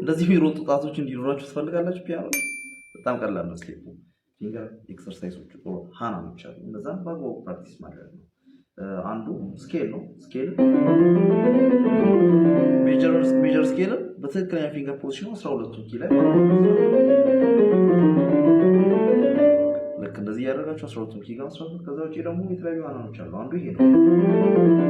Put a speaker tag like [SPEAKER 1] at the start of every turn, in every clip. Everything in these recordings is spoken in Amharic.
[SPEAKER 1] እንደዚህ የሚሮጡ ጣቶች እንዲኖራችሁ ትፈልጋላችሁ? ፒያኖ በጣም ቀላል ነው። ስቴፑ ፊንገር ኤክሰርሳይሶች ጥሩ ሃናሞች አሉ። እነዛን በአግባቡ ፕራክቲስ ማድረግ ነው። አንዱ ስኬል ነው። ስኬል ሜጀር ስኬል በትክክለኛ ፊንገር ፖዚሽኑ 12ቱም ኪ ላይ ልክ እንደዚህ ያደርጋችሁ 12ቱም ኪ ጋር መስራት ነው። ከዛ ውጪ ደግሞ የተለያዩ ሃናሞች አሉ። አንዱ ይሄ ነው።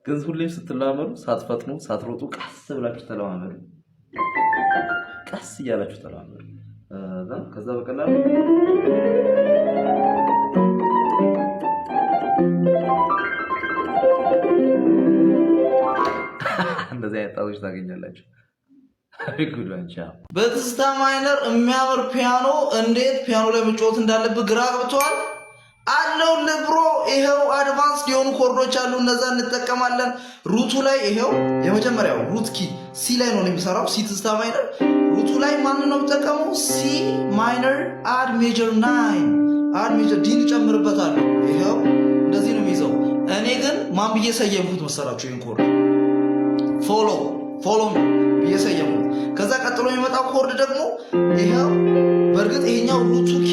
[SPEAKER 1] ግን ሁሌም ስትለማመዱ ሳትፈጥኑ ሳትሮጡ ቀስ ብላችሁ ተለማመዱ። ቀስ እያላችሁ ተለማመዱ። ከዛ በቀላሉ እንደዚህ አይነት ጣቶች ታገኛላችሁ። ጉዳንቻ
[SPEAKER 2] በትዝታ ማይነር የሚያምር ፒያኖ እንዴት ፒያኖ ላይ መጫወት እንዳለብህ ግራ ገብቷል አለው ለብሮ ይሄው አድቫንስ የሆኑ ኮርዶች አሉ። እነዛ እንጠቀማለን። ሩቱ ላይ ይሄው የመጀመሪያው ሩት ኪ ሲ ላይ ነው የሚሰራው። ሲ ትዝታ ማይነር ሩቱ ላይ ማን ነው የሚጠቀመው? ሲ ማይነር አድ ሜጀር 9 አድ ሜጀር ዲ እንጨምርበታለሁ። ይሄው እንደዚህ ነው የሚይዘው። እኔ ግን ማን ብዬ ሰየምኩት መሰራችሁ? ይሄን ኮርድ ፎሎ ብዬ ሰየምኩት። ከዛ ቀጥሎ የሚመጣው ኮርድ ደግሞ ይሄው በእርግጥ ይሄኛው ሩቱ ኪ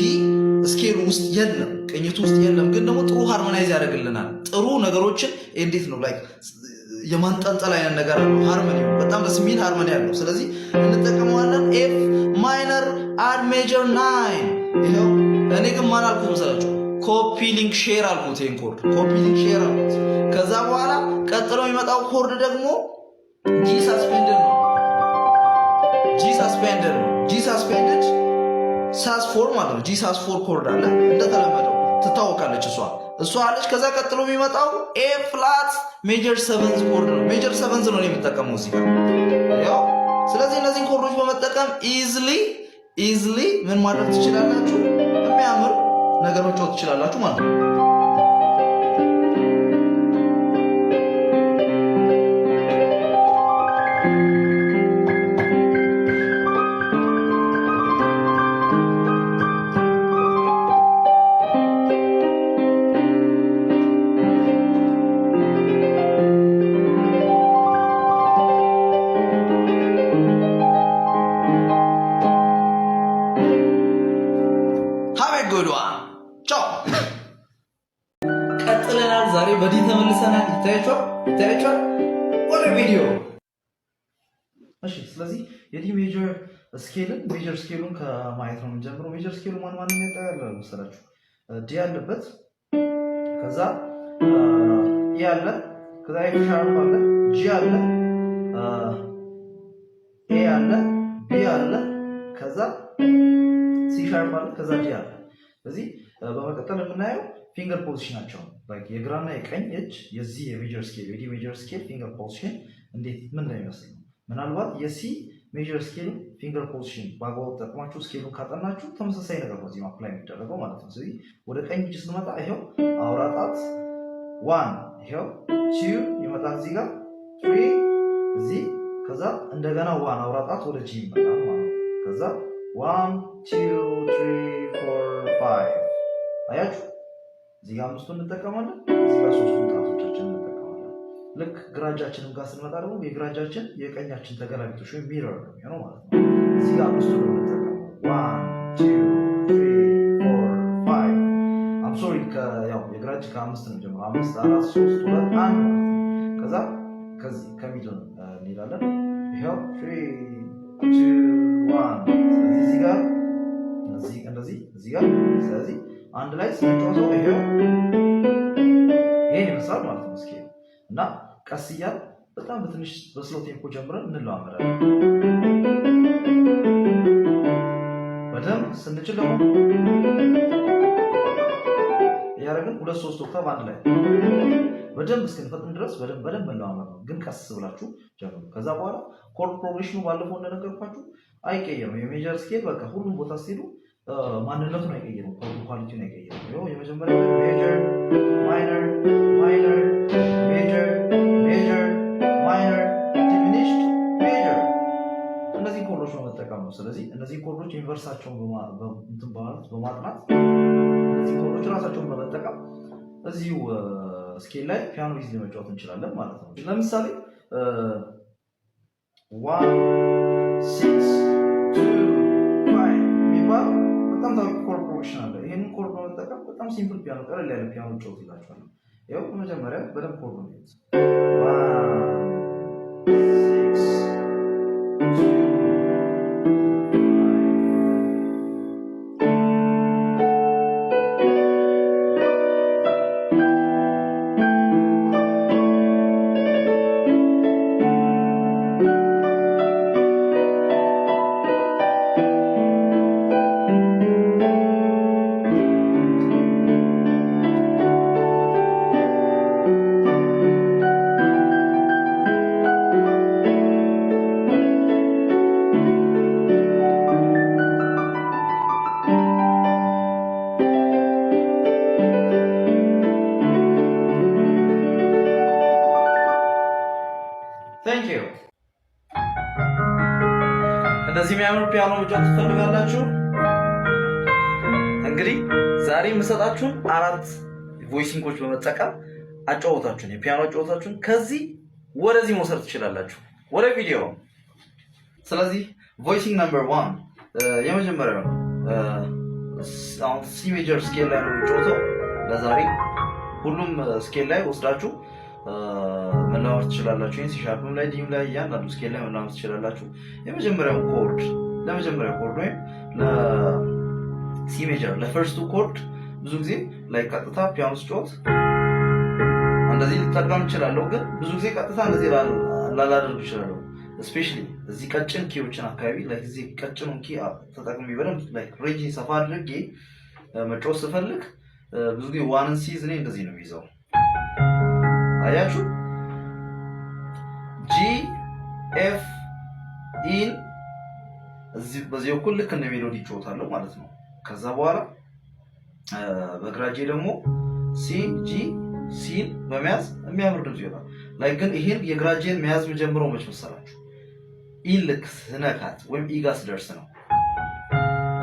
[SPEAKER 2] ስኬሉ ውስጥ የለም፣ ቅኝቱ ውስጥ የለም። ግን ደግሞ ጥሩ ሃርሞናይዝ ያደርግልናል። ጥሩ ነገሮችን እንዴት ነው ላይክ የማንጠልጠል አይነት ነገር ነው። ሃርሞኒ በጣም ደስ የሚል ሃርሞኒ ያለው። ስለዚህ እንጠቀመዋለን። ኤፍ ማይነር አድ ሜጀር 9 ይሄው። እኔ ግን ማን አልኩት መሰላችሁ? ኮፒ ሊንክ ሼር አልኩት። ይሄን ኮርድ ኮፒ ሊንክ ሼር አልኩት። ከዛ በኋላ ቀጥሎ የሚመጣው ኮርድ ደግሞ ጂ ሳስፔንደድ ነው። ጂ ሳስፔንደድ ሳስ 4 ማለት ነው። ጂ ሳስ 4 ኮርድ አለ እንደተለመደው ትታወቃለች እሷ አለች። ከዛ ቀጥሎ የሚመጣው ኤ ፍላት ሜጀር 7 ኮርድ ነው። ሜጀር 7 ነው የሚጠቀመው እዚህ ጋር ያው። ስለዚህ እነዚህን ኮርዶች በመጠቀም ኢዝሊ ምን ማድረግ ትችላላችሁ? የሚያምር ነገር መጫወት ትችላላችሁ ማለት ነው። ቀጥለናል። ዛሬ በዲ ተመልሰናል። ይታያችኋል ወደ ቪዲዮ። እሺ፣ ስለዚህ የዲ ሜጀር ስኬሉን ከማየት ነው የምንጀምረው። ሜጀር ስኬሉ ማን ያጠቃልላል መሰላችሁ? ዲ ያለበት፣ ከዛ ኢ አለ፣ ከዛ ኤፍ ሻርፕ አለ፣ ጂ አለ፣ ኤ አለ፣ ቢ አለ፣ ከዛ ሲ ሻርፕ አለ፣ ከዛ ዲ አለ። ስለዚህ በመቀጠል የምናየው ፊንገር ፖዚሽናቸው ላይክ የግራና የቀኝ እጅ የዚህ የሜጀር ስኬል የዲ ሜጀር ስኬል ፊንገር ፖዚሽን እንዴት ምን እንደሚመስል ነው። ምናልባት የሲ ሜጀር ስኬል ፊንገር ፖዚሽን በአግባቡ ተጠቅማችሁ ስኬሉን ካጠናችሁ ተመሳሳይ ነገር ነው እዚህ አፕላይ የሚደረገው ማለት ነው። ስለዚህ ወደ ቀኝ እጅ ስንመጣ ይሄው አውራ ጣት 1 ይሄው 2 ይመጣል እዚህ ጋር 3 እዚህ፣ ከዛ እንደገና 1 አውራ ጣት ወደ ጂ ይመጣል ማለት ነው። ከዛ 1 2 3 4 5 አያችሁ። እዚህ ጋር 5ቱን እንጠቀማለን፣ እዚህ ጋር 3ቱን ጣቶቻችንን እንጠቀማለን። ልክ ግራጃችንን ጋር ስንመጣ ደግሞ የግራጃችን የቀኛችን ተገላቢጦሽ ወይ ሚረር ነው የሚሆነው ማለት ነው። እዚህ ጋር 5ቱን እንጠቀማለን 1 2 3 4 5 አም ሶሪ ያው የግራጅ ከ5 ነው ጀምሮ 5 4 3 2 1 ከዛ ከዚህ ከሚድል እንሄዳለን። ይሄው 3 2 1 ስለዚህ እዚህ ጋር እዚህ ጋር ስለዚህ አንድ ላይ ስንጫወተው ይሄው ይሄን ይመስላል ማለት ነው። እስኪ እና ቀስ እያልን በጣም በትንሽ በስሎ ቴምፖ ጀምረን እንለማመዳለን። በደንብ ስንችል ደግሞ ያረጋግጥ 2-3 ኦክታቭ አንድ ላይ በደንብ እስክንፈጥን ድረስ በደንብ መለማመድ ነው። ግን ቀስ ብላችሁ ጀምሩ። ከዛ በኋላ ኮርድ ፕሮግሬሽኑ ባለፈው እንደነገርኳችሁ አይቀየርም። የሜጀር ስኬል በቃ ሁሉም ቦታ ስትሄዱ ማንነቱን አይቀይርም፣ ኳሊቲውን አይቀይርም። ይኸው የመጀመሪያው ሜጀር ማይነር ማይነር ሜጀር ሜጀር ማይነር ዲሚኒሽድ ሜጀር እነዚህ ኮርዶች በመጠቀም ነው። ስለዚህ እነዚህ ኮርዶች ኢንቨርሳቸውን በማጥናት እነዚህ ኮርዶች ራሳቸውን በመጠቀም እዚሁ ስኬል ላይ ፒያኖ ይዝ ለመጫወት እንችላለን ማለት ነው። ለምሳሌ 1 6 2 5 የሚባል በጣም ታዋቂ ኮርድ ፕሮግሬሽን አለ። ይሄንን ኮርድ በመጠቀም በጣም ሲምፕል ፒያኖ ቀለል ያለ ፒያኖ ጫወት ይላችኋል። ያው በመጀመሪያ በደንብ ኮርድ ነው የሚይዝ 1 6 2 Thank you. እንደዚህ የሚያምር ፒያኖ መጫወት ትፈልጋላችሁ? እንግዲህ ዛሬ የምሰጣችሁን 4 ቮይሲንጎች በመጠቀም አጫወታችሁን የፒያኖ አጫወታችሁን ከዚህ ወደዚህ መውሰድ ትችላላችሁ ወደ ቪዲዮ። ስለዚህ ቮይሲንግ ነምበር 1 የመጀመሪያው ሲ ሜጀር ስኬል ላይ ነው የምጫወተው። ለዛሬ ሁሉም ስኬል ላይ ወስዳችሁ መላወር ትችላላችሁ። ሲ ሻርፕም ላይ ዲም ላይ እያንዳንዱ ስኬል ላይ መላወር ትችላላችሁ። ለመጀመሪያው ኮርድ ወይም ለሲ ሜጀር ለፈርስቱ ኮርድ ብዙ ጊዜ ላይ ቀጥታ ፒያኖ ስጫወት እንደዚህ ልጠቀም እችላለሁ፣ ግን ብዙ ጊዜ ቀጥታ እንደዚህ ላላደርግ እችላለሁ። ስፔሻሊ እዚህ ቀጭን ኪዎችን አካባቢ ላይ እዚህ ቀጭኑ ኪ ተጠቅሜ በደንብ ላይ ሬንጅ ሰፋ አድርጌ መጫወት ስፈልግ ብዙ ጊዜ ዋንን ሲዝ እኔ እንደዚህ ነው የሚይዘው። አያችሁ ጂ ኤፍ ኢን እዚህ በዚህ በኩል ልክ እንደ ሜሎዲ እጫወታለሁ ማለት ነው። ከዛ በኋላ በግራጄ ደግሞ ሲ ጂ ሲን በመያዝ የሚያምር ድምጽ ይወጣል። ላይ ግን ይሄን የግራጄን መያዝ የምጀምረው መች መሰላችሁ? ኢን ልክ ስነካት ወይም ኢ ጋር ስደርስ ነው።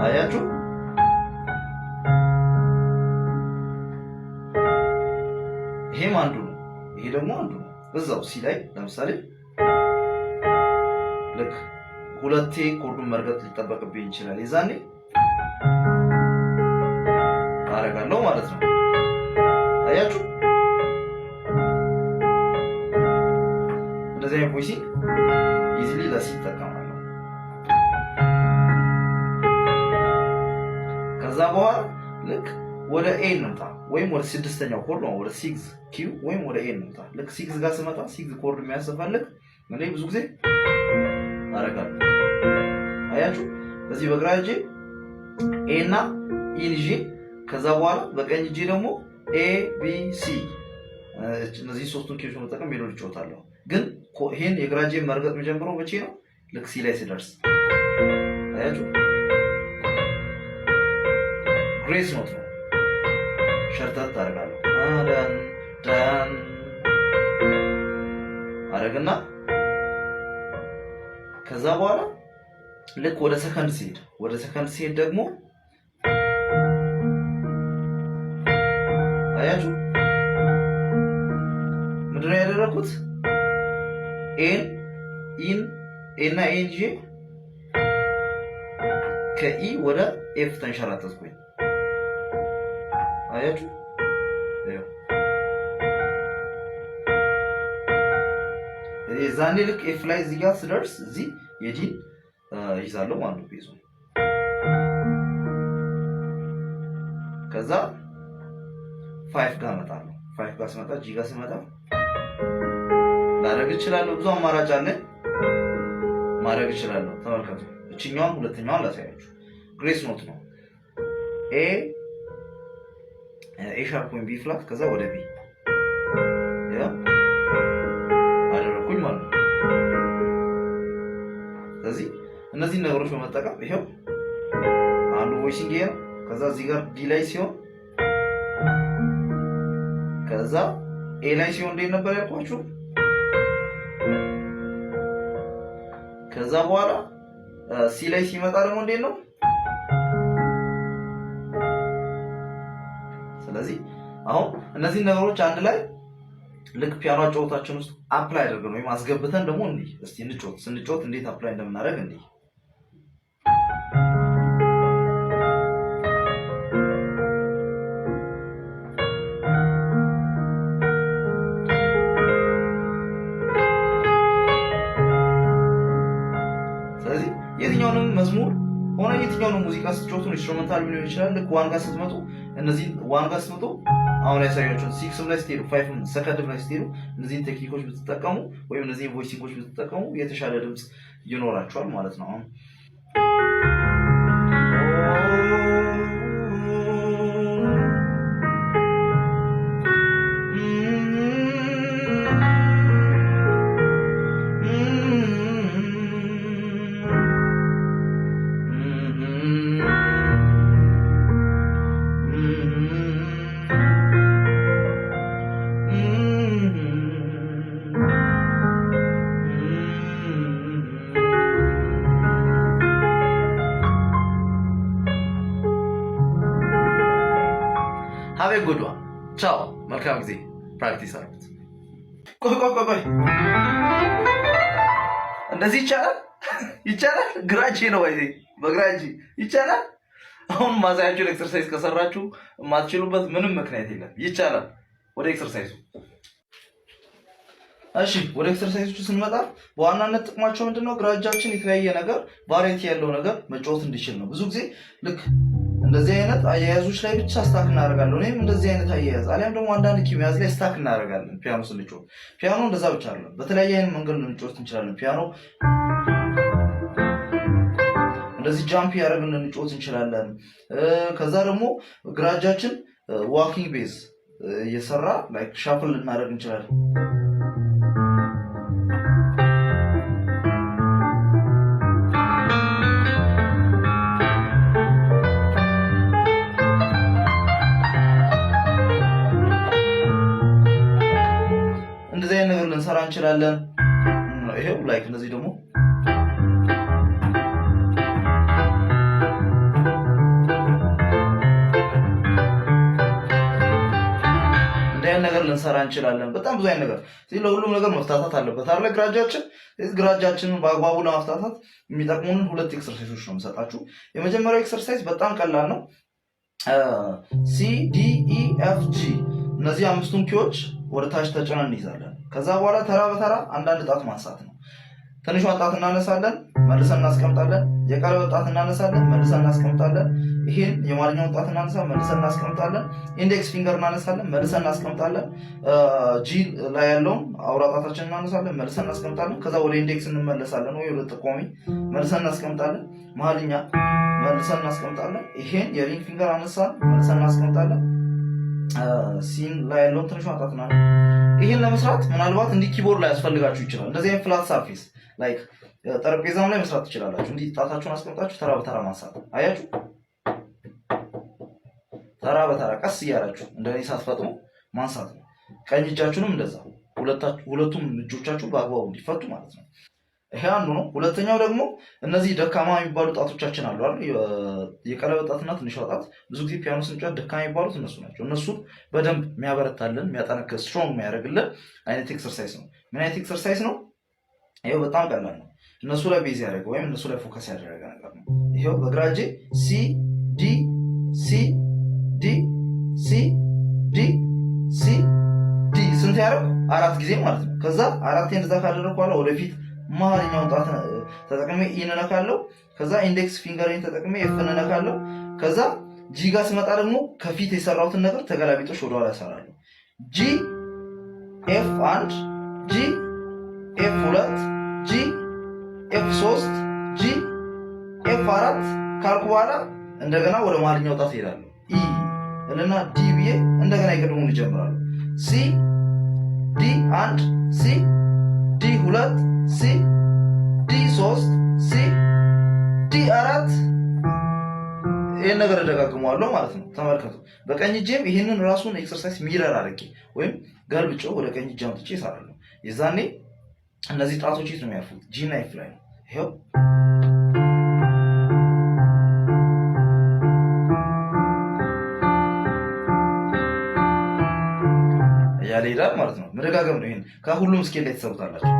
[SPEAKER 2] አያችሁ ይሄም አንዱ ነው፣ ይሄ ደግሞ አንዱ ነው። እዛው ሲ ላይ ለምሳሌ ልክ ሁለቴ ኮርዱን መርገጥ ሊጠበቅብኝ ይችላል። የዛኔ አረጋለሁ ማለት ነው። አያችሁ እንደዚህ አይነት ቮይሲንግ ኢዚሊ ለሲ ተጠቀማለሁ። ከዛ በኋላ ልክ ወደ ኤ እንምጣ፣ ወይም ወደ ስድስተኛው ኮርድ ነው፣ ወደ 6 ኪው ወይም ወደ ኤ እንምጣ። ልክ 6 ጋር ስመጣ 6 ኮርድ የሚያስፈልግ እኔ ብዙ ጊዜ አረጋለሁ። አያችሁ በዚህ በግራ እጄ ኤ እና ኢን ይዤ ከዛ በኋላ በቀኝ እጄ ደግሞ ኤ ቢ ሲ እነዚህ ሶስቱን ኪዎች በመጠቀም ሜሎዲ እጫወታለሁ። ግን ይሄን የግራ እጄን መርገጥ የምጀምረው መቼ ነው? ልክ ሲ ላይ ስደርስ። አያችሁ ግሬስ ኖት ነው፣ ሸርተት አደርጋለሁ። ዳን ዳን አረግና ከዛ በኋላ ልክ ወደ ሰከንድ ሲሄድ ደግሞ አያችሁ ምንድነው ያደረኩት? ኤን ኢን ኤና ኤን ጂ ከኢ ወደ ኤፍ ተንሸራተትኩኝ። አያችሁ ዛኔ ልክ ኤፍ ላይ እዚህ ጋር ስደርስ እዚህ የጂን ይዛለሁ ማለት ነው ቤዙ። ከዛ 5 ጋር እመጣለሁ። 5 ጋር ስመጣ ጂ ጋር ስመጣ ማድረግ እችላለሁ። ብዙ አማራጭ አለ፣ ማድረግ እችላለሁ። ተመልከቱ። እቺኛውን ሁለተኛውን ላሳያችሁ። ግሬስ ኖት ነው። ኤ ሻርፕ ወይም ቢ ፍላት ከዛ ወደ ቢ ያ አደረኩኝ ማለት ነው። ስለዚህ እነዚህ ነገሮች በመጠቀም ይሄው አንዱ ቮይሲንግ ይሄ ነው። ከዛ እዚህ ጋር ዲ ላይ ሲሆን ከዛ ኤ ላይ ሲሆን እንዴት ነበር ያልኳችሁ? ከዛ በኋላ ሲ ላይ ሲመጣ ደግሞ እንዴት ነው? ስለዚህ አሁን እነዚህ ነገሮች አንድ ላይ ልክ ፒያኖ አጫወታችን ውስጥ አፕላይ አድርገን ወይም አስገብተን ደግሞ እንዲህ እስቲ እንጫወት። ስንጫወት እንዴት አፕላይ እንደምናደርግ እንዲህ የትኛውንም መዝሙር ሆነ የትኛውንም ሙዚቃ ስትጫወቱ ኢንስትሩሜንታል ሊሆን ይችላል። ልክ ዋን ጋር ስትመጡ እነዚህ ዋን ጋር ስትመጡ አሁን ያሳያችሁን 6 ላይ ስትሄዱ 5 ሰከንድ ላይ ስትሄዱ እነዚህን ቴክኒኮች ብትጠቀሙ ወይም እነዚህን ቮይሲንጎች ብትጠቀሙ የተሻለ ድምጽ ይኖራችኋል ማለት ነው። አሁን have a good one. ቻው፣ መልካም ጊዜ። ፕራክቲስ አድርጉት። ቆይ እንደዚህ ይቻላል? ይቻላል? ግራጅ ነው ወይ? በግራጅ ይቻላል? አሁን ማሳያችሁን ኤክሰርሳይዝ ከሰራችሁ የማትችሉበት ምንም ምክንያት የለም። ይቻላል። ወደ ኤክሰርሳይዙ እሺ፣ ወደ ኤክሰርሳይዞቹ ስንመጣ በዋናነት ጥቅማቸው ምንድነው? ግራጃችን የተለያየ ነገር ቫሪቲ ያለው ነገር መጫወት እንዲችል ነው። ብዙ ጊዜ ልክ እንደዚህ አይነት አያያዞች ላይ ብቻ ስታክ እናደርጋለን። እኔም እንደዚህ አይነት አያያዝ አሊያም ደግሞ አንዳንድ ኪሚያዝ ላይ ስታክ እናደርጋለን። ፒያኖ ስንጫወት ፒያኖ እንደዛ ብቻ አይደለም፣ በተለያየ አይነት መንገድ ልንጫወት እንችላለን። ፒያኖ እንደዚህ ጃምፕ ያደርግን ልንጫወት እንችላለን። ከዛ ደግሞ ግራጃችን ዋኪንግ ቤዝ እየሰራ ላይክ ሻፍል ልናደርግ እንችላለን። እንደዚህ አይነት ነገር ልንሰራ እንችላለን። ይሄው ላይክ እንደዚህ ደግሞ ነገር ልንሰራ እንችላለን። በጣም ብዙ አይነት ነገር ለሁሉም ነገር መፍታታት አለበት አይደል? ግራጃችንን በአግባቡ ለማፍታታት የሚጠቅሙንን ሁለት ኤክሰርሳይሶች ነው የምሰጣችሁ። የመጀመሪያው ኤክሰርሳይዝ በጣም ቀላል ነው። ሲ ዲ ኢ ኤፍ ጂ እነዚህ አምስቱን ኪዎች ወደ ታች ተጭነን እንይዛለን። ከዛ በኋላ ተራ በተራ አንዳንድ ጣት ማንሳት ነው። ትንሿን ጣት እናነሳለን፣ መልሰን እናስቀምጣለን። የቀለበት ጣት እናነሳለን፣ መልሰን እናስቀምጣለን። ይሄን የማንኛውን ጣት እናነሳለን፣ መልሰን እናስቀምጣለን። ኢንዴክስ ፊንገር እናነሳለን፣ መልሰን እናስቀምጣለን። ጂ ላይ ያለውን አውራ ጣታችንን እናነሳለን፣ መልሰን እናስቀምጣለን። ከዛ ወደ ኢንዴክስ እንመለሳለን ወይ ወደ ጠቋሚ መልሰን እናስቀምጣለን። መሀልኛ መልሰን እናስቀምጣለን። ይሄን የሪንግ ፊንገር አነሳን፣ መልሰን እናስቀምጣለን። ሲን ላይ ያለውን ትንሿን ጣት እናነሳለን። ይሄን ለመስራት ምናልባት እንዲህ ኪቦርድ ላይ ያስፈልጋችሁ ይችላል። እንደዚህ አይነት ፍላት ሰርፌስ ላይክ ጠረጴዛም ላይ መስራት ትችላላችሁ። እንዲህ ጣታችሁን አስቀምጣችሁ ተራ በተራ ማንሳት። አያችሁ? ተራ በተራ ቀስ እያላችሁ እንደኔ ሳትፈጥሙ ማንሳት ነው። ቀኝ እጃችሁንም እንደዛ ሁለቱም እጆቻችሁ በአግባቡ እንዲፈቱ ማለት ነው። ይሄ አንዱ ነው። ሁለተኛው ደግሞ እነዚህ ደካማ የሚባሉ ጣቶቻችን አሉ አይደል? የቀለበት ጣትና ትንሿ ጣት ብዙ ጊዜ ፒያኖ ስንጫወት ደካማ የሚባሉት እነሱ ናቸው። እነሱ በደንብ የሚያበረታልን የሚያጠነክር ስትሮንግ የሚያደርግልን አይነት ኤክሰርሳይዝ ነው። ምን አይነት ኤክሰርሳይዝ ነው? ይሄው በጣም ቀላል ነው። እነሱ ላይ ቤዝ ያደረገ ወይም እነሱ ላይ ፎከስ ያደረገ ነገር ነው። ይሄው በግራ እጄ ሲ ዲ ሲ ዲ ሲ ዲ ሲ ዲ ስንት ያደረኩ? 4 ጊዜ ማለት ነው። ከዛ 4 እንደዛ ካደረኩ በኋላ ወደፊት መሀልኛውን ጣት ተጠቅሜ ኢን ነካለው። ከዛ ኢንዴክስ ፊንገሬን ተጠቅሜ ኤፍ ነካለው። ከዛ ጂ ጋር ስመጣ ደግሞ ከፊት የሰራሁትን ነገር ተገላቢጦሽ ወደ ኋላ እሰራለሁ። ጂ ኤፍ 1 ጂ ኤፍ 2 ጂ ኤፍ 3 ጂ ኤፍ 4 ካልኩ በኋላ እንደገና ወደ መሀልኛው ጣት እሄዳለሁ። ኢ እና ዲ ብዬ እንደገና ይቀድሙን ይጀምራሉ። ሲ ዲ 1 ሲ ዲ 2 ሲ ዲ 3 ሲ ዲ 4 ይሄን ነገር እደጋግመዋለሁ ማለት ነው። ተመልከቱ። በቀኝ እጄም ይሄንን ራሱን ኤክሰርሳይዝ ሚረር አድርጌ ወይም ገልብጬው ወደ ቀኝ እጄ አምጥቼ እሰራለሁ። የዛኔ እነዚህ ጣቶች የት ነው የሚያርፉት? ጂ እና ኤፍ ላይ ነው። ይሄው እያለ ይሄዳል ማለት ነው። መደጋገም ነው። ይሄን ከሁሉም ስኬል ላይ ተሰሩታላችሁ።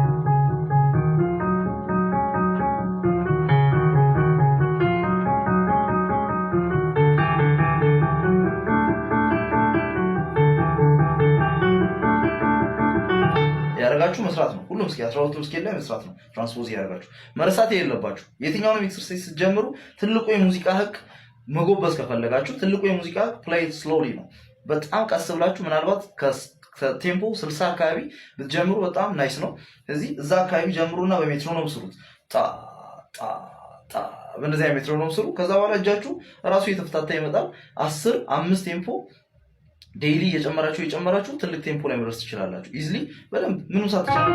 [SPEAKER 2] ያደርጋችሁ መስራት ነው። ሁሉም ስኬል 12 ስኬል ላይ መስራት ነው። ትራንስፖዝ ያደርጋችሁ መረሳት የሌለባችሁ የትኛውንም ኤክሰርሳይዝ ስትጀምሩ ትልቁ የሙዚቃ ህግ መጎበዝ ከፈለጋችሁ ትልቁ የሙዚቃ ፕሌይ ስሎሊ ነው። በጣም ቀስ ብላችሁ ምናልባት ከቴምፖ 60 አካባቢ ብትጀምሩ በጣም ናይስ ነው። ስለዚህ እዛ አካባቢ ጀምሩና በሜትሮኖም ስሩት። ጣ ጣ ጣ በእንደዚህ አይነት ሜትሮኖም ስሩ። ከዛ በኋላ እጃችሁ ራሱ የተፈታታ ይመጣል። 10 5 ቴምፖ ዴይሊ እየጨመራችሁ ትልቅ ቴምፖ ላይ መድረስ ትችላላችሁ። ኢዝሊ በደንብ ምንም ሳትጨምሩ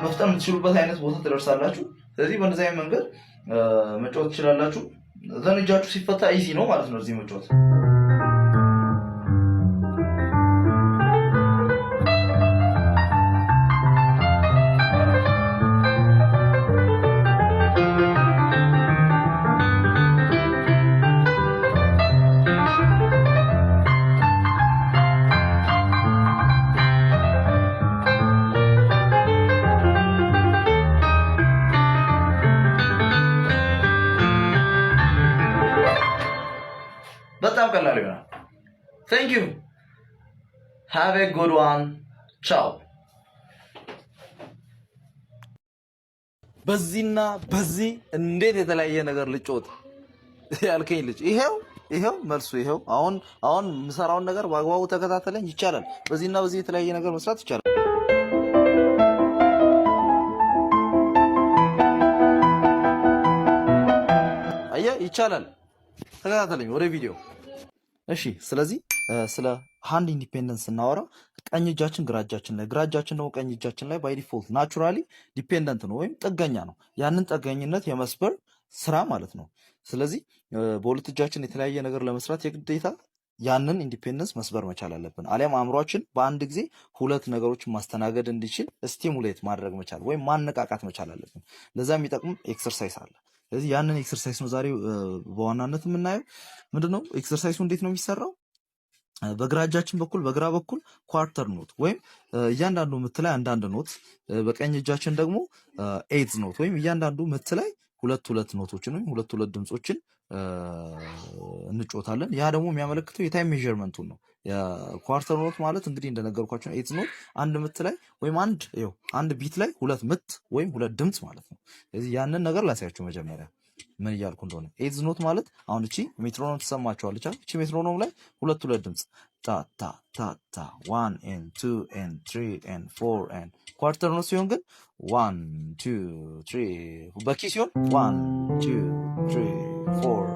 [SPEAKER 2] መፍጠን የምትችሉበት አይነት ቦታ ትደርሳላችሁ። ስለዚህ በእንደዚህ አይነት መንገድ መጫወት ትችላላችሁ። ዘን እጃችሁ ሲፈታ ኢዚ ነው ማለት ነው እዚህ መጫወት። በጣም ቀላል ይሆናል። Thank you. Have a good one. Ciao.
[SPEAKER 1] በዚህና በዚህ እንዴት የተለያየ ነገር ልጮት ያልከኝ ልጅ ይሄው መልሱ ይሄው። አሁን ምሰራውን ነገር በአግባቡ ተከታተለኝ። ይቻላል። በዚህና በዚህ የተለያየ ነገር መስራት ይቻላል። ይቻላል። ተከታተለኝ ወደ ቪዲዮ። እሺ፣ ስለዚህ ስለ ሃንድ ኢንዲፔንደንስ ስናወራ ቀኝ እጃችን ግራ እጃችን ላይ፣ ግራ እጃችን ደግሞ ቀኝ እጃችን ላይ ባይ ዲፎልት ናቹራሊ ዲፔንደንት ነው ወይም ጥገኛ ነው። ያንን ጥገኝነት የመስበር ስራ ማለት ነው። ስለዚህ በሁለት እጃችን የተለያየ ነገር ለመስራት የግዴታ ያንን ኢንዲፔንደንስ መስበር መቻል አለብን። አሊያም አእምሯችን በአንድ ጊዜ ሁለት ነገሮችን ማስተናገድ እንዲችል ስቲሙሌት ማድረግ መቻል ወይም ማነቃቃት መቻል አለብን። ለዛ የሚጠቅም ኤክሰርሳይዝ አለ። ስለዚህ ያንን ኤክሰርሳይዝ ነው ዛሬ በዋናነት የምናየው። ምንድነው ኤክሰርሳይዙ? እንዴት ነው የሚሰራው? በግራ እጃችን በኩል በግራ በኩል ኳርተር ኖት ወይም እያንዳንዱ ምት ላይ አንዳንድ ኖት፣ በቀኝ እጃችን ደግሞ ኤይትዝ ኖት ወይም እያንዳንዱ ምት ላይ ሁለት ኖቶችን ወይም ሁለት ድምጾችን እንጮታለን። ያ ደግሞ የሚያመለክተው የታይም ሜዠርመንቱን ነው። የኳርተር ኖት ማለት እንግዲህ እንደነገርኳችሁ ኤይትዝ ኖት አንድ ምት ላይ ወይም አንድ ቢት ላይ ሁለት ምት ወይም ሁለት ድምጽ ማለት ነው። ስለዚህ ያንን ነገር ላሳያችሁ መጀመሪያ ምን እያልኩ እንደሆነ። ኤይትዝ ኖት ማለት አሁን እቺ ሜትሮኖም ትሰማችኋለች። እቺ ሜትሮኖም ላይ ሁለት ድምጽ ታ ታ ታ ታ 1 and 2 and 3 and 4 and ኳርተር ኖት ሲሆን ግን 1 2 3 በኪ ሲሆን 1 2 3 4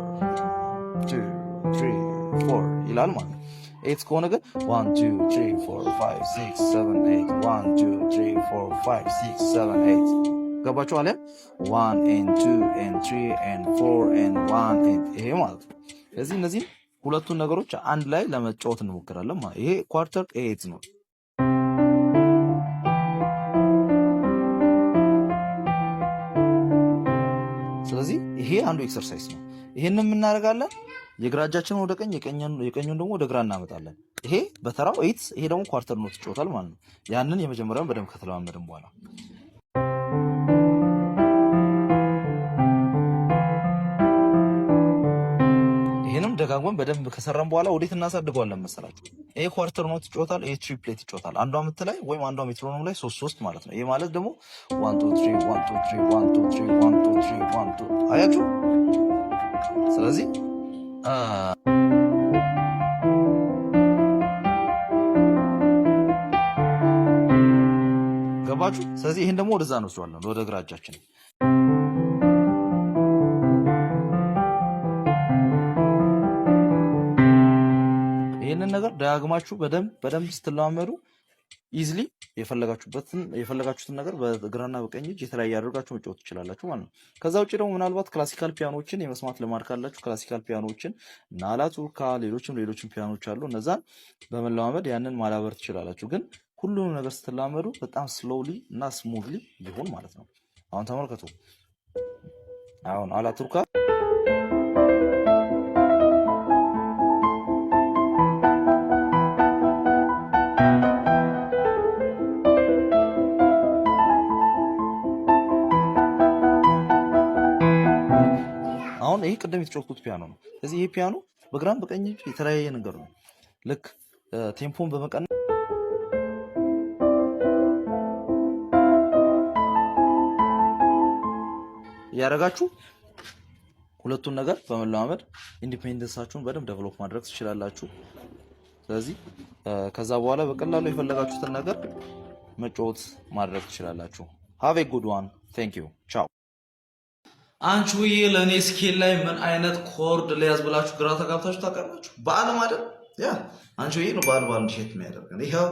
[SPEAKER 1] 2 3 4 ይላል ማለት ነው። ኤይትዝ ከሆነ ግን 1 2 3 4 5 6 7 8 1 2 3 4 5 6 7 8 ገባችሁ አለ 1 and 2 and 3 and 4 and 1 and ይሄ ማለት ነው። ስለዚህ እነዚህ ሁለቱን ነገሮች አንድ ላይ ለመጫወት እንሞክራለን ማለት ይሄ ኳርተር ኤይትዝ ነው። ስለዚህ ይሄ አንዱ ኤክሰርሳይዝ ነው። ይሄንን የምናደርጋለን የግራ እጃችንን ወደ ቀኝ የቀኙን ደግሞ ወደ ግራ እናመጣለን። ይሄ በተራው ኤይትዝ፣ ይሄ ደግሞ ኳርተር ኖት ይጫወታል ማለት ነው። ያንን የመጀመሪያውን በደንብ ከተለማመድን በኋላ ደጋግመን በደንብ ከሰራን በኋላ ወዴት እናሳድገዋለን መሰላችሁ? ይሄ ኳርተር ኖት ይጫወታል፣ ይሄ ትሪፕሌት ይጫወታል። አንዷ ምት ላይ ወይም አንዷ ሜትሮኖም ላይ 3 ማለት ነው። ይሄ ማለት ደግሞ 1 2 3 1 2 3 1 2 3 1 2 3 1 2 አያችሁ። ስለዚህ ገባችሁ? ስለዚህ ይሄን ደግሞ ወደዛ እንወስደዋለን ወደ ግራ እጃችን። ይህንን ነገር ደጋግማችሁ በደንብ ስትለማመዱ ኢዝሊ የፈለጋችሁትን ነገር በግራና በቀኝ እጅ የተለያየ አድርጋችሁ መጫወት ትችላላችሁ ማለት ነው። ከዛ ውጭ ደግሞ ምናልባት ክላሲካል ፒያኖችን የመስማት ልማድ ካላችሁ ክላሲካል ፒያኖችን እና አላቱርካ ሌሎችም ፒያኖች አሉ። እነዛን በመለማመድ ያንን ማዳበር ትችላላችሁ። ግን ሁሉንም ነገር ስትላመዱ በጣም ስሎውሊ እና ስሙዝሊ ሊሆን ማለት ነው። አሁን ተመልከቱ። አሁን አላቱርካ አሁን ይሄ ቅድም የተጫወትኩት ፒያኖ ነው። ስለዚህ ይሄ ፒያኖ በግራም በቀኝ የተለያየ ነገር ነው። ልክ ቴምፖን በመቀነስ ያረጋችሁ ሁለቱን ነገር በመለማመድ ኢንዲፔንደንሳችሁን በደንብ ዴቨሎፕ ማድረግ ትችላላችሁ። ስለዚህ ከዛ በኋላ በቀላሉ የፈለጋችሁትን ነገር መጫወት ማድረግ ትችላላችሁ። ሃቭ ኤ ጉድ ዋን ቴንክ ዩ ቻው።
[SPEAKER 2] አንቺዬ ለእኔ ስኬል ላይ ምን አይነት ኮርድ ሊያዝ ብላችሁ ግራ ተጋብታችሁ ታውቃላችሁ? በዓለም አይደል? ያ አንቺዬ ነው በዓል እንዲሸት የሚያደርገን። ይኸው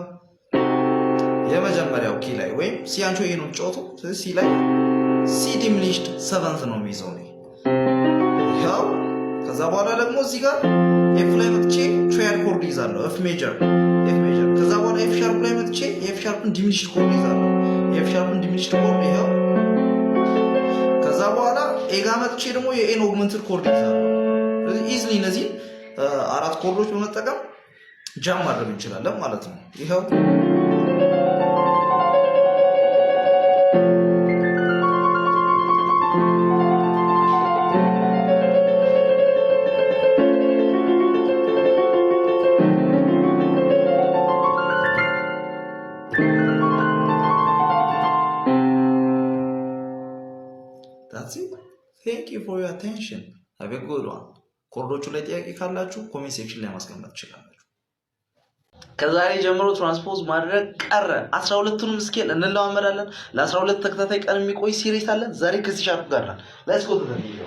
[SPEAKER 2] የመጀመሪያው ኪ ላይ ወይም ሲ አንቺዬ ነው ጫወቱ። ስለዚህ ሲ ላይ ሲ ዲሚኒሽድ ሰቨንት ነው የሚይዘው ነው። ይኸው ከዛ በኋላ ደግሞ እዚህ ጋር ኤፍ ላይ መጥቼ ትራያድ ኮርድ ይዛለሁ። ኤፍ ሜጀር ከዛ በኋላ ኤፍ ሻርፕ ላይ መጥቼ ኤፍ ሻርፕን ዲሚኒሽድ ኮርድ ይዛለሁ። ኤፍ ሻርፕን ዲሚኒሽድ ኮርድ ይኸው። ከዛ በኋላ ኤ ጋር መጥቼ ደግሞ የኤን ኦግመንትድ ኮርድ ይዛለሁ። ስለዚህ ኢዝሊ እነዚህን አራት ኮርዶች በመጠቀም ጃም ማድረግ እንችላለን ማለት ነው። ይኸው ቴንክ ዩ ፎር ዩር አቴንሽን ሃቭ ኤ ጉድ ዋን። ኮርዶቹ ላይ ጥያቄ ካላችሁ ኮሜንት ሴክሽን ላይ ማስቀመጥ ትችላላችሁ። ከዛሬ ጀምሮ ትራንስፖዝ ማድረግ ቀረ። 12ቱንም ስኬል እንለማመዳለን። ለ12 ተከታታይ ቀን የሚቆይ ሲሪስ አለን። ዛሬ ከሲ ሻርፕ ጋር ነን። ሌትስ ጎ ቱ ዘ ቪዲዮ።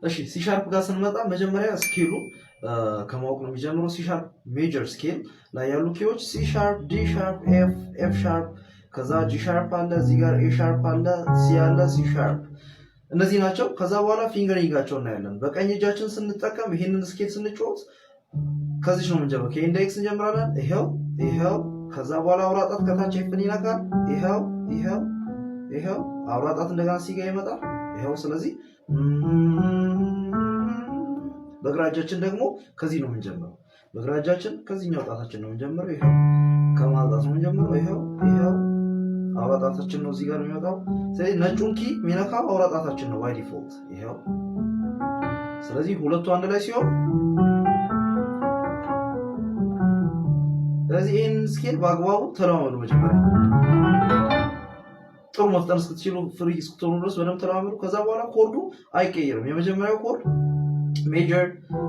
[SPEAKER 2] እሺ ሲ ሻርፕ ጋር ስንመጣ መጀመሪያ ስኬሉ ከማወቅ ነው የሚጀምረው። ሲ ሻርፕ ሜጀር ስኬል ላይ ያሉ ኪዎች ሲ ሻርፕ፣ ዲ ሻርፕ፣ ኤፍ ሻርፕ፣ ከዛ ጂ ሻርፕ አለ፣ እዚህ ጋር ኤ ሻርፕ አለ፣ ሲ አለ፣ ሲ ሻርፕ እነዚህ ናቸው። ከዛ በኋላ ፊንገሪንጋቸው እናያለን። በቀኝ እጃችን ስንጠቀም ይሄንን ስኬል ስንጫወት ከዚህ ነው የምንጀምረው። ከኢንዴክስ እንጀምራለን። ይሄው ከዛ በኋላ አውራ ጣት ከታች ኤፍን ይነካል። ይሄው አውራ ጣት እንደገና ሲጋ ይመጣል። ይሄው ስለዚህ በግራ እጃችን ደግሞ ከዚህ ነው የምንጀምረው። በግራ እጃችን ከዚህኛው ጣታችን ነው የምንጀምረው። ይሄው ከማጣት ነው የምንጀምረው። ይሄው አውራ ጣታችን ነው እዚህ ጋር የሚመጣው። ስለዚህ ነጩን ኪ የሚነካው አውራ ጣታችን ነው ባይ ዲፎልት። ይሄው ስለዚህ ሁለቱ አንድ ላይ ሲሆን ስለዚህ ይህን ስኬል በአግባቡ ተለማመዱ። መጀመሪያ ጥሩ መፍጠን እስክትችሉ ፍሪ እስክትሆኑ ድረስ በደንብ ተለማመዱ። ከዛ በኋላ ኮርዱ አይቀየርም። የመጀመሪያው ኮርድ ሜጀር፣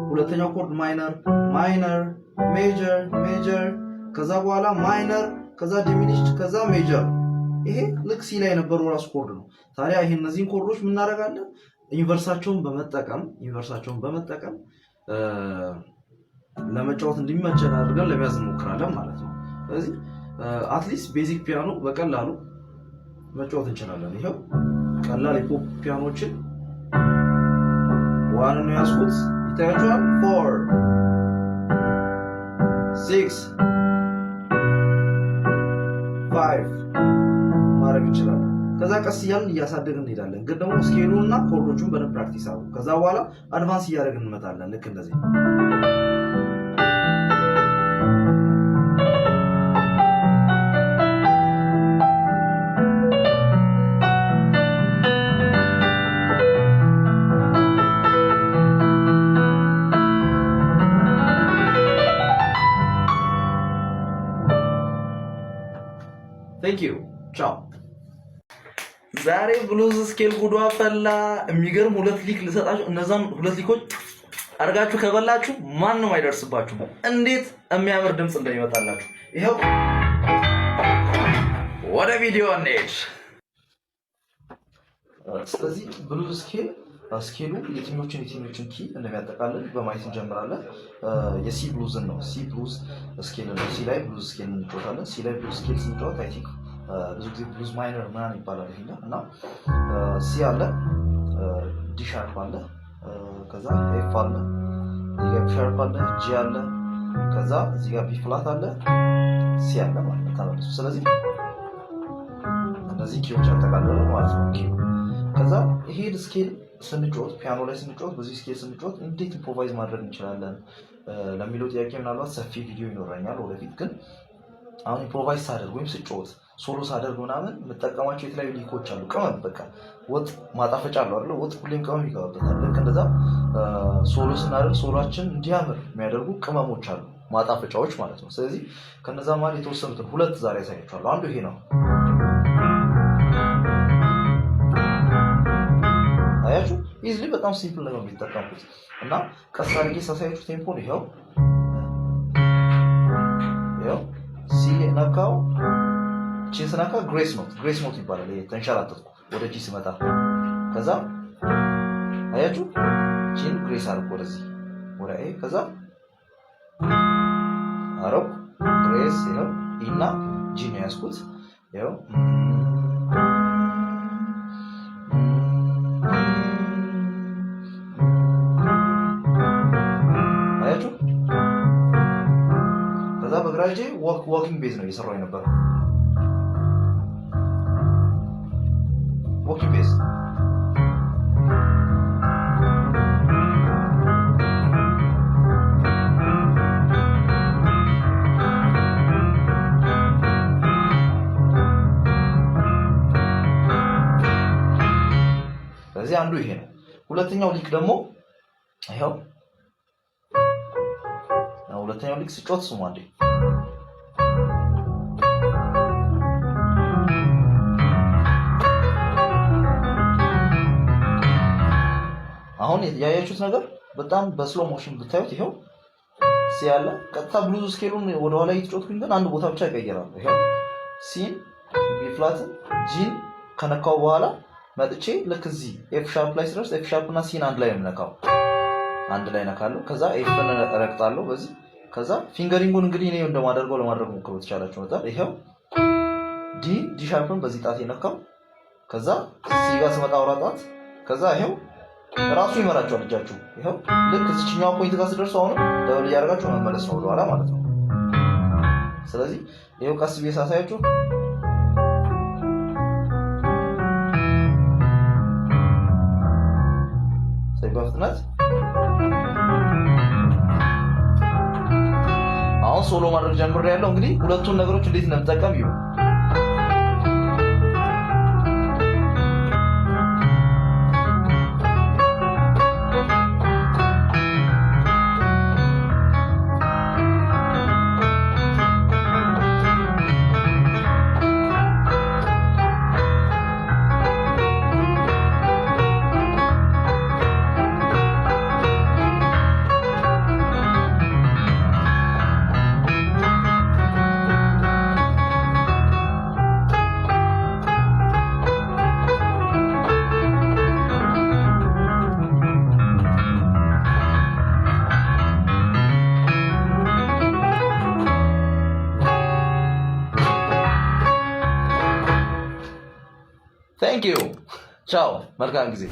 [SPEAKER 2] ሁለተኛው ኮርድ ማይነር፣ ሜጀር፣ ከዛ በኋላ ማይነር፣ ከዛ ዲሚኒሽድ፣ ከዛ ሜጀር። ይሄ ልክ ሲ ላይ የነበረው ራሱ ኮርድ ነው። ታዲያ ይሄ እነዚህን ኮርዶች ምን እናደርጋለን? ዩኒቨርሳቸውን በመጠቀም ለመጫወት እንዲመቸን አድርገን ለመያዝ እንሞክራለን ማለት ነው። ስለዚህ አትሊስት ቤዚክ ፒያኖ በቀላሉ መጫወት እንችላለን። ይሄው ቀላል የፖፕ ፒያኖችን ዋን ነው ያስኩት፣ ይታያችኋል። 4 6 5 ማድረግ እንችላለን። ከዛ ቀስ እያልን እያሳደግን እንሄዳለን። ግን ደግሞ ስኬሉን እና ኮርዶቹን በደንብ ፕራክቲስ አድርጉ። ከዛ በኋላ አድቫንስ እያደረግን እንመጣለን። ልክ እንደዚህ ቴንክ ዩ ቻው። ዛሬ ብሉዝ ስኬል ጉዷ ፈላ። የሚገርም 2 ሊክ ልሰጣችሁ። እነዛን 2 ሊኮች አድርጋችሁ ከበላችሁ ማንም አይደርስባችሁ። እንዴት የሚያምር ድምፅ እንደሚመጣላችሁ ይኸው። ወደ ቪዲዮ እንሂድ። ስለዚህ ብሉዝ ስኬል ስኬሉ የትኞችን ኪ እንደሚያጠቃልል በማየት እንጀምራለን። የሲ ብሉዝን ነው። ሲ ብሉዝ ስኬል ነው። ሲ ላይ ብሉዝ ስኬል እንጫወታለን። ሲ ላይ ብሉዝ ስኬል ስንጫወት አይ ቲንክ ብዙ ጊዜ ብሉዝ ማይነር ምናምን ይባላል ይሄ እና ሲ አለ፣ ዲ ሻርፕ አለ፣ ከዛ ኤፍ አለ፣ እዚህ ጋር ሻርፕ አለ፣ ጂ አለ፣ ከዛ እዚህ ጋር ቢ ፍላት አለ፣ ሲ አለ ማለት ነው። ስለዚህ እነዚህ ኪዎች ያጠቃልላል ማለት ነው ኪው። ከዛ ይሄ ስኬል ስንጫወት ፒያኖ ላይ ስንጫወት በዚህ ስኬል ስንጫወት እንዴት ኢምፕሮቫይዝ ማድረግ እንችላለን ለሚለው ጥያቄ ምናልባት ሰፊ ቪዲዮ ይኖረኛል ወደፊት። ግን አሁን ኢምፕሮቫይዝ ሳደርግ ወይም ስጫወት ሶሎ ሳደርግ ምናምን የምጠቀማቸው የተለያዩ ሊኮች አሉ። ቅመም በቃ ወጥ ማጣፈጫ አለው አይደል? ወጥ ሁሌም ቅመም ይገባበታል። ልክ እንደዛ ሶሎ ስናደርግ ሶሎአችን እንዲያምር የሚያደርጉ ቅመሞች አሉ፣ ማጣፈጫዎች ማለት ነው። ስለዚህ ከነዛ ማለት የተወሰኑትን ሁለት ዛሬ ያሳያችኋለሁ። አንዱ ይሄ ነው። አያችሁ ኢዝሊ በጣም ሲምፕል ነው የሚጠቀሙት እና ቀስ አድርጌ ሳሳያችሁ ቴምፖን ይሄው ሲ ነካው፣ ቺ ስነካ ግሬስ ኖት ይባላል። ይሄ ተንሸራተትኩ ወደ ጂ ስመጣ ከዛ አያችሁ ቺን ግሬስ አርኩ ወደዚህ ወደ ኤ ከዛ አረብ ግሬስ ይሄው ኢና ጂ ነው ያስኩት ይሄው በግራጄ ዋኪንግ ቤዝ ነው እየሰራው የነበረው። ዋኪንግ ቤዝ ስለዚህ አንዱ ይሄ ነው። ሁለተኛው ሊክ ደግሞ ይሄው ሁለተኛው ሊክ ስጮት ስሙ አንዴ አሁን ያያችሁት ነገር በጣም በስሎ ሞሽን ብታዩት ይሄው ሲ ያለ ቀጥታ ብሉዝ ስኬሉን ወደ ኋላ እየተጫወትኩኝ ግን አንድ ቦታ ብቻ ይቀየራል። ይሄው ሲን ቢ ፍላት ጂን ከነካው በኋላ መጥቼ ልክ እዚህ ኤፍ ሻርፕ ላይ ስደርስ ኤፍ ሻርፕ እና ሲን አንድ ላይ ነካው፣ አንድ ላይ ነካለሁ። ከዛ ኤፍን ረግጣለሁ በዚህ ከዛ ፊንገሪንጉን እንግዲህ እኔ እንደማደርገው ለማድረግ ሞክሩ ትቻላችሁ መጣ። ይሄው ዲ ሻርፕን በዚህ ጣት የነካው ከዛ ሲ ጋር ስመጣ አውራጣት ከዛ ይሄው ራሱ ይመራቸዋል እጃችሁ። ይሄው ልክ እዚህኛው ፖይንት ጋር ስደርሱ አሁን ደብል ያደርጋችሁ መመለስ ነው ወደኋላ ማለት ነው። ስለዚህ ይሄው ቀስ ብዬ ሳሳያችሁ በፍጥነት አሁን ሶሎ ማድረግ ጀምሬያለሁ። እንግዲህ ሁለቱን ነገሮች እንዴት እንደምጠቀም ይሁ Thank you. Ciao. መልካም ጊዜ